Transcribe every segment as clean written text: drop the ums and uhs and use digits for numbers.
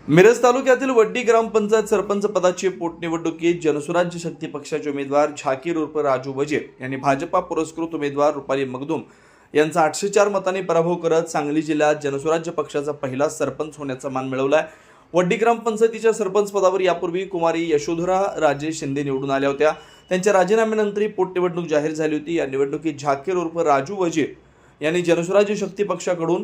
मिरज तालुक्यातील वड्डी ग्रामपंचायत सरपंच पदाची पोटनिवडणुकीत जनसुराज्य शक्ती पक्षाचे उमेदवार झाकीर उर्फ राजू वजीर यांनी भाजपा पुरस्कृत उमेदवार रुपाली मगदूम यांचा 804 मतांनी पराभव करत सांगली जिल्ह्यात जनसुराज्य पक्षाचा पहिला सरपंच होण्याचा मान मिळवलाय। वड्डी ग्रामपंचायतीच्या सरपंच पदावर यापूर्वी कुमारी यशोधरा राजे शिंदे निवडून आल्या होत्या। त्यांच्या राजीनाम्यानंतर पोटनिवडणूक जाहीर झाली होती। या निवडणुकीत झाकीर उर्फ राजू वजीर यांनी जनसुराज्य शक्ती पक्षाकडून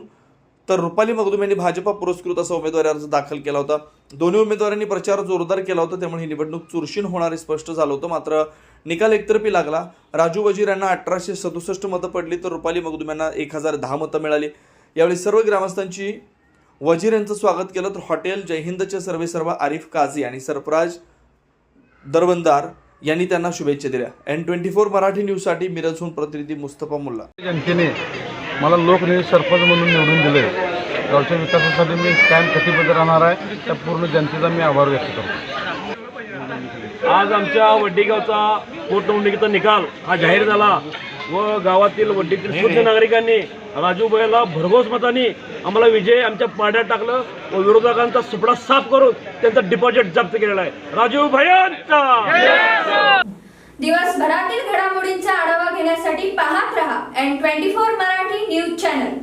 तर रुपाली मगदूम यांनी भाजपा पुरस्कृत असा उमेदवारी अर्ज दाखल केला होता। दोन्ही उमेदवारांनी प्रचार जोरदार केला होता, त्यामुळे ही निवडणूक चुरशीन होणारे स्पष्ट झालं होतं। मात्र निकाल एकतर्फी लागला। राजू वजीर यांना 1867 मतं पडली तर रुपाली मगदूम यांना 1010 मतं मिळाली। यावेळी सर्व ग्रामस्थांची वजीर यांचं स्वागत केलं तर हॉटेल जय हिंदचे सर्वेसर्वा आरिफ काझी आणि सरफराज दरवंदार यांनी त्यांना शुभेच्छा दिल्या। N24 मराठी न्यूजसाठी मिरजहून प्रतिनिधी मुस्तफा मुल्ला। जनतेने मला लोकनिधी सरपंच म्हणून निवडून दिले। गावच्या विकासासाठी मी कायम कटिबद्ध राहणार आहे। त्या पूर्ण जनतेचा मी आभार व्यक्त करतो। आज आमच्या वड्डी गावचा पोटनिवडणुकीचा निकाल हा जाहीर झाला व गावातील वड्डीतील शुद्ध नागरिकांनी राजू भैयाला भरघोस मतांनी आम्हाला विजय आमच्या पाड्यात टाकलं व विरोधकांचा सुपडा साफ करून त्यांचा डिपॉझिट जप्त केलेला आहे। राजू भैयांचा दिवसभरातील घडामोडींचा आढावा घेण्यासाठी पाहत रहा N24 मराठी न्यूज चॅनल।